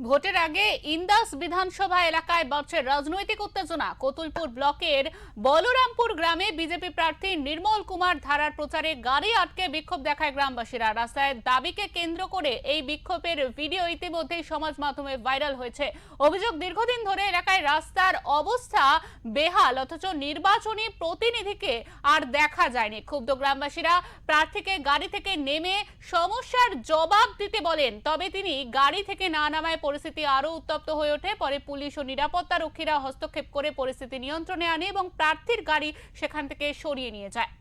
ভোটের আগে ইন্দাস বিধানসভা এলাকায় বাড়ছে রাজনৈতিক উত্তেজনা। কতুলপুর ব্লকের বলরামপুর গ্রামে বিজেপি প্রার্থী নির্মল কুমার ধারার প্রচারে গাড়ি আটকে বিক্ষোভ দেখায় গ্রামবাসীরা। রাস্তায় দাবিকে কেন্দ্র করে এই বিক্ষোভের ভিডিও ইতিমধ্যেই সমাজ মাধ্যমে ভাইরাল হয়েছে। অভিযোগ, দীর্ঘদিন ধরে এলাকায় রাস্তার অবস্থা বেহাল, অথচ নির্বাচনী প্রতিনিধিকে আর দেখা যায়নি। ক্ষুব্ধ গ্রামবাসীরা প্রার্থীকে গাড়ি থেকে নেমে সমস্যার জবাব দিতে বলেন, তবে তিনি গাড়ি থেকে না নামায় পরিস্থিতি আরো উত্তপ্ত হয়ে ওঠে। পরে পুলিশ ও নিরাপত্তা রক্ষীরা হস্তক্ষেপ করে পরিস্থিতি নিয়ন্ত্রণে আনে এবং প্রার্থীর গাড়ি সেখান থেকে সরিয়ে নিয়ে যায়।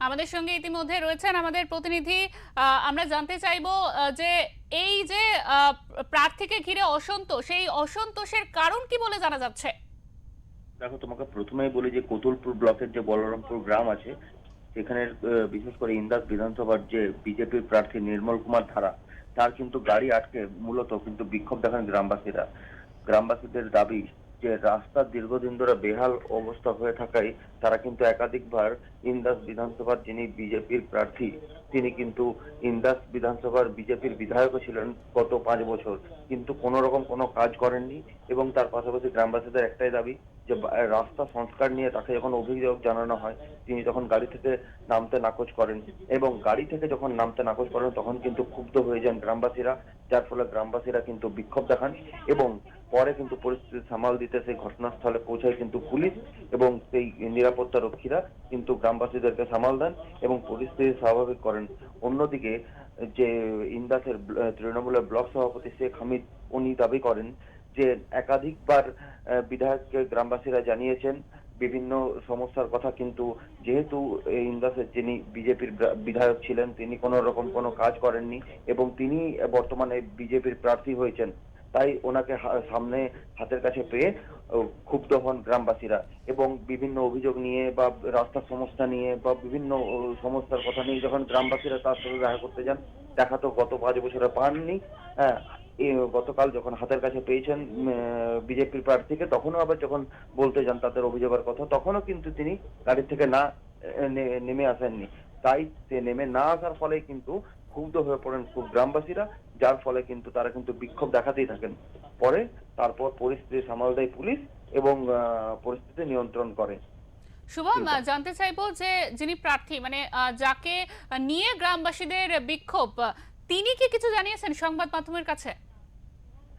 আমাদের সঙ্গে ইতিমধ্যে রয়েছেন আমাদের প্রতিনিধি। আমরা জানতে চাইবো যে এই যে প্রার্থীকে ঘিরে অসন্তোষ, এই অসন্তোষের কারণ কি বলে জানা যাচ্ছে? দেখো, তোমাকে প্রথমেই বলি যে কতুলপুর ব্লকের যে বলরামপুর গ্রাম আছে সেখানের বিশেষ করে ইন্দাস বিধানসভার যে বিজেপির প্রার্থী নির্মল কুমার ধারা, তার কিন্তু গাড়ি আটকে মূলত কিন্তু বিক্ষোভ দেখান গ্রামবাসীরা। গ্রামবাসীদের দাবি যে রাস্তার দীর্ঘদিন ধরে বেহাল অবস্থা হয়ে থাকায় তারা কিন্তু একাধিকবার ইন্দাস বিধানসভার যিনি বিজেপির প্রার্থী, তিনি কিন্তু ইন্দাস বিধানসভার বিজেপির বিধায়কও ছিলেন গত 5 বছর, কিন্তু কোনো রকম কোনো কাজ করেননি। এবং তার পাশাপাশি গ্রামবাসীদের একটাই দাবি যে রাস্তা সংস্কার নিয়ে তাকে যখন অভিযোগ জানানো হয় তিনি তখন গাড়ি থেকে নামতে নাকচ করেন, এবং গাড়ি থেকে যখন নামতে নাকচ করেন তখন কিন্তু ক্ষুব্ধ হয়ে যান গ্রামবাসীরা, যার ফলে গ্রামবাসীরা কিন্তু বিক্ষোভ দেখান। এবং পরে কিন্তু পরিস্থিতি সামাল দিতে সেই ঘটনাস্থলে পৌঁছায় কিন্তু পুলিশ এবং সেই নিরাপত্তা রক্ষীরা কিন্তু গ্রামবাসীদেরকে সামাল দেন এবং পরিস্থিতি স্বাভাবিক করেন। অন্যদিকে যে ইন্দাসের তৃণমূলের ব্লক সভাপতি শেখ হামিদ, উনি দাবি করেন যে একাধিকবার বিধায়ককে গ্রামবাসীরা জানিয়েছেন বিভিন্ন সমস্যার কথা, কিন্তু যেহেতু ইন্দাসের যিনি বিজেপির বিধায়ক ছিলেন তিনি কোনো রকম কোনো কাজ করেননি এবং তিনি বর্তমানে বিজেপির প্রার্থী হয়েছেন, তাই ওনাকে সামনে হাতের কাছে পেয়ে ক্ষুব্ধ হন গ্রামবাসীরা এবং বিভিন্ন অভিযোগ নিয়ে বা রাস্তার সমস্যা নিয়ে বা বিভিন্ন সমস্যার কথা নিয়ে যখন গ্রামবাসীরা তার সাথে দেখা করতে যান, দেখা তো গত 5 বছরে পাননি। হ্যাঁ, গতকাল যখন হাতের কাছে পেয়েছেন বিজেপির প্রার্থীকে, তখনও আবার যখন বলতে যান তাদের অভিযোগের কথা, তখনও কিন্তু তিনি গাড়ি থেকে না নেমে আসেননি। তাই সে নেমে না আসার ফলে কিন্তু ক্ষুব্ধ হয়ে পড়েন খুব গ্রামবাসীরা, যার ফলে কিন্তু তারা কিন্তু বিক্ষোভ দেখাতেই থাকেন। পরে তারপর পরিস্থিতি সামাল দেয় পুলিশ এবং পরিস্থিতি নিয়ন্ত্রণ করে। শুভম, জানতে চাইবো যে যিনি প্রার্থী মানে যাকে নিয়ে গ্রামবাসীদের বিক্ষোভ, তিনি কি কিছু জানিয়েছেন সংবাদ মাধ্যমের কাছে?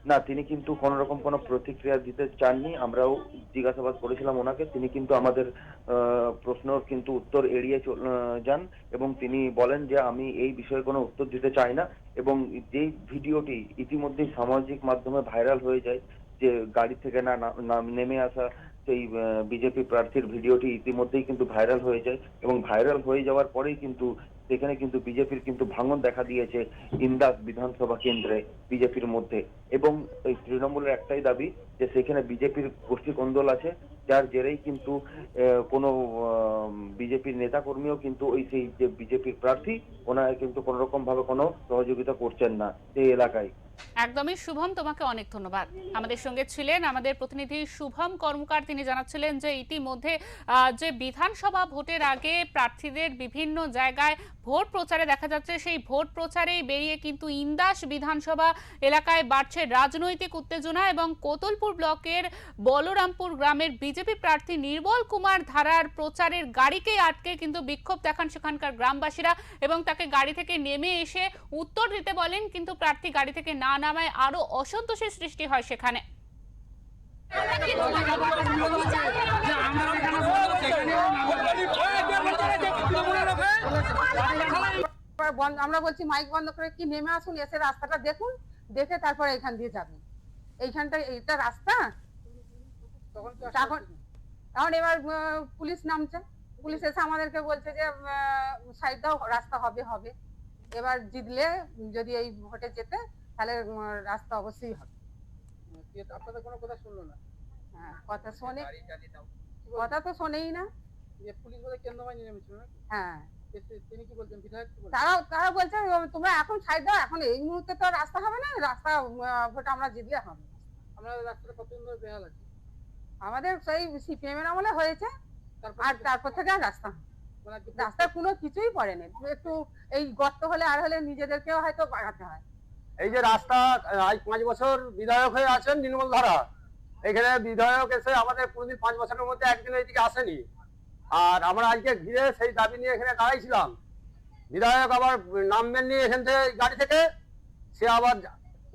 না, তিনি কিন্তু কোন রকম কোনো প্রতিক্রিয়া দিতে চাননি। আমরাও জিজ্ঞাসাবাদ করেছিলাম ওনাকে, তিনি কিন্তু আমাদের প্রশ্নের কিন্তু উত্তর এড়িয়ে যান এবং তিনি বলেন যে আমি এই বিষয়ে কোনো উত্তর দিতে চাই না। এবং যেই ভিডিওটি ইতিমধ্যেই সামাজিক মাধ্যমে ভাইরাল হয়ে যায়, যে গাড়ি থেকে নেমে আসা সেই বিজেপি প্রার্থীর ভিডিওটি ইতিমধ্যেই কিন্তু ভাইরাল হয়ে যায় এবং ভাইরাল হয়ে যাওয়ার পরেই কিন্তু সেখানে কিন্তু বিজেপির কিন্তু ভাঙন দেখা দিয়েছে ইন্দাস বিধানসভা কেন্দ্রে বিজেপির মধ্যে। এবং এই তৃণমূলের একটাই দাবি যে সেখানে বিজেপির গোষ্ঠী কোন্দল আছে, যার জেরেই কিন্তু কোনো বিজেপির নেতাকর্মীও কিন্তু ওই সেই যে বিজেপির প্রার্থী ওনারা কিন্তু কোনো রকম ভাবে কোনো সহযোগিতা করছেন না এই এলাকায়। একদমই শুভম, তোমাকে অনেক ধন্যবাদ। আমাদের সঙ্গে ছিলেন আমাদের প্রতিনিধি শুভম কর্মকার। তিনি জানাচ্ছিলেন যে ইতিমধ্যে যে বিধানসভা ভোটের আগে প্রার্থীদের বিভিন্ন জায়গায় ভোট প্রচারে দেখা যাচ্ছে, সেই ভোট প্রচারেই বেরিয়ে কিন্তু ইন্দাস বিধানসভা এলাকায় বাড়ছে রাজনৈতিক উত্তেজনা এবং কোতুলপুর ব্লকের বলরামপুর গ্রামের বিজেপি প্রার্থী নির্মল কুমার ধারার প্রচারের গাড়িকে আটকে কিন্তু বিক্ষোভ দেখান সেখানকার গ্রামবাসীরা এবং তাকে গাড়ি থেকে নেমে এসে উত্তর দিতে বলেন, কিন্তু প্রার্থী গাড়ি থেকে না নামায় আরো অসন্তোষের সৃষ্টি হয় সেখানে। আমরা বলছি মাইক বন্ধ করে কি নেমে আসুন, এসে রাস্তাটা দেখুন, দেখে তারপরে এখান দিয়ে যাবেন। এইখানটা এটা রাস্তা। তখন তখন এবার পুলিশ নামছে, পুলিশ এসে আমাদেরকে বলছে যে সাইড দাও, রাস্তা হবে হবে। এবার জিতলে যদি এই ভোটে যেতে তাহলে রাস্তা অবশ্যই হবে। আপনাদের কোনো কথা শুনলো না? হ্যাঁ, কথা শোনে। কথা তো শোনেই না। পুলিশ বলে কেন্দ্র বাহিনী নেমেছিল না? হ্যাঁ, তিনি কি বলছেন, বিধায়ক কি বলছেন? তারা বলছে তোমরা এখন সাইড দাও, এখন এই মুহূর্তে তো আর রাস্তা হবে না, রাস্তা ভোট আমরা জিতলে হবে। আপনাদের রাস্তাটা কতদিন ধরে বেহাল আছে? আমাদের সেই সিপিএম এর আমলে হয়েছে, আর তারপর থেকে আর রাস্তা হয়নি। মানে আজকে রাস্তার কোনো কিছুই পড়েনি, একটু এই গর্ত হলে আর হলে নিজেদেরকেও হয়তো বাগাতে হয়। এই যে রাস্তা আজ 5 বছর বিধায়ক হয়ে আছেন নির্মল ধারা, এখানে বিধায়ক এসে আমাদের কোনোদিন 5 বছরের মধ্যে একদিন এইদিকে আসেনি। আর আমরা আজকে ঘিরে সেই দাবি নিয়ে এখানে দাঁড়াইছিলাম। বিধায়ক আবার নামবেন নিয়ে এখান থেকে গাড়ি থেকে, সে আবার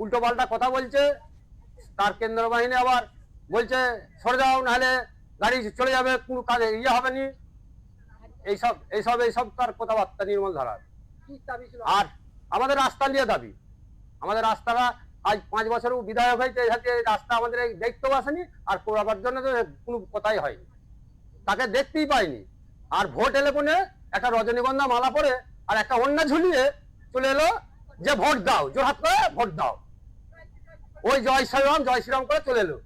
উল্টো পাল্টা কথা বলছে। তার কেন্দ্র বাহিনী আবার বলছে সরে যাও, নাহলে গাড়ি চলে যাবে, কোনো কাজে ইয়ে হবে নি। এইসব তার কথাবার্তা নির্মল ধারার। কি দাবি ছিল? আর আমাদের রাস্তা নিয়ে দাবি, আমাদের রাস্তাটা আজ 5 বছর বিধায়ক হয়েছে, এই রাস্তা আমাদের দেখতেও আসেনি, আর করাবার জন্য তো কোনো কথাই হয়নি, তাকে দেখতেই পাইনি। আর ভোট এলে পরে একটা রজনীগন্ধা মালা পরে আর একটা অন্য ঝুলিয়ে চলে এলো যে ভোট দাও, জোরহাত করে ভোট দাও, ওই জয় শ্রীরাম করে চলে এলো,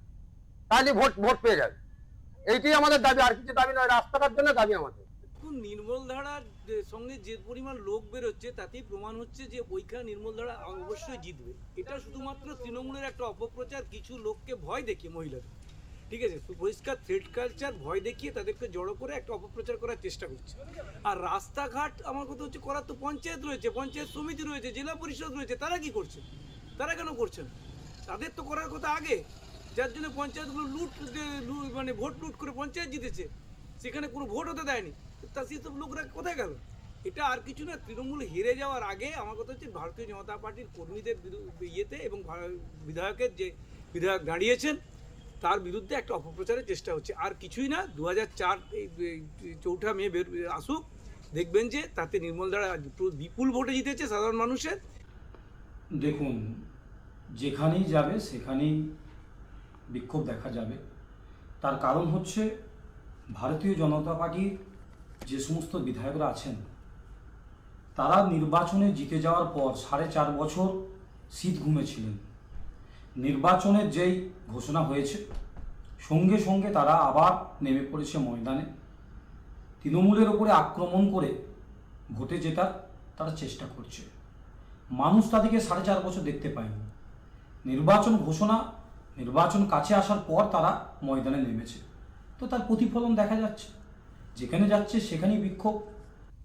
তাহলে ভোট পেয়ে যাবে। এইটাই আমাদের দাবি, আর কিছু দাবি নয়, রাস্তাটার জন্য দাবি আমাদের। নির্মল ধারার সঙ্গে যে পরিমাণ লোক বেরোচ্ছে তাতেই প্রমাণ হচ্ছে যে ওইখানে নির্মল ধারা অবশ্যই জিতবে। এটা শুধুমাত্র তৃণমূলের একটা অপপ্রচার, কিছু লোককে ভয় দেখিয়ে, মহিলাদের, ঠিক আছে, পরিষ্কার থ্রেড কালচার, ভয় দেখিয়ে তাদেরকে জড়ো করে একটা অপপ্রচার করার চেষ্টা করছে। আর রাস্তাঘাট আমার কথা হচ্ছে করার তো পঞ্চায়েত রয়েছে, পঞ্চায়েত সমিতি রয়েছে, জেলা পরিষদ রয়েছে, তারা কি করছে? তারা কেন করছেন? তাদের তো করার কথা আগে, যার জন্য পঞ্চায়েতগুলো মানে ভোট লুট করে পঞ্চায়েত জিতেছে, সেখানে কোনো ভোট হতে দেয়নি। তা সেসব লোকরা কোথায় গেল? এটা আর কিছু না, তৃণমূল হেরে যাওয়ার আগে আমার কথা হচ্ছে ভারতীয় জনতা পার্টির কর্মীদের ইয়েতে এবং বিধায়কের যে বিধায়ক দাঁড়িয়েছেন তার বিরুদ্ধে একটা অপপ্রচারের চেষ্টা হচ্ছে, আর কিছুই না। 2004 4 মে আসুক, দেখবেন যে তাতে নির্মল ধারা বিপুল ভোটে জিতেছে সাধারণ মানুষের। দেখুন, যেখানেই যাবে সেখানেই বিক্ষোভ দেখা যাবে। তার কারণ হচ্ছে ভারতীয় জনতা পার্টির যে সমস্ত বিধায়করা আছেন তারা নির্বাচনে জিতে যাওয়ার পর 4.5 বছর শীত ঘুমেছিলেন। নির্বাচনের যেই ঘোষণা হয়েছে সঙ্গে সঙ্গে তারা আবার নেমে পড়েছে ময়দানে, তৃণমূলের ওপরে আক্রমণ করে ভোটে জেতার তারা চেষ্টা করছে। মানুষ তাদেরকে 4.5 বছর দেখতে পায়নি। নির্বাচন কাছে আসার পর তারা ময়দানে নেমেছে, তো তার প্রতিফলন দেখা যাচ্ছে। যেখানে যাচ্ছে সেখানেই বিক্ষোভ,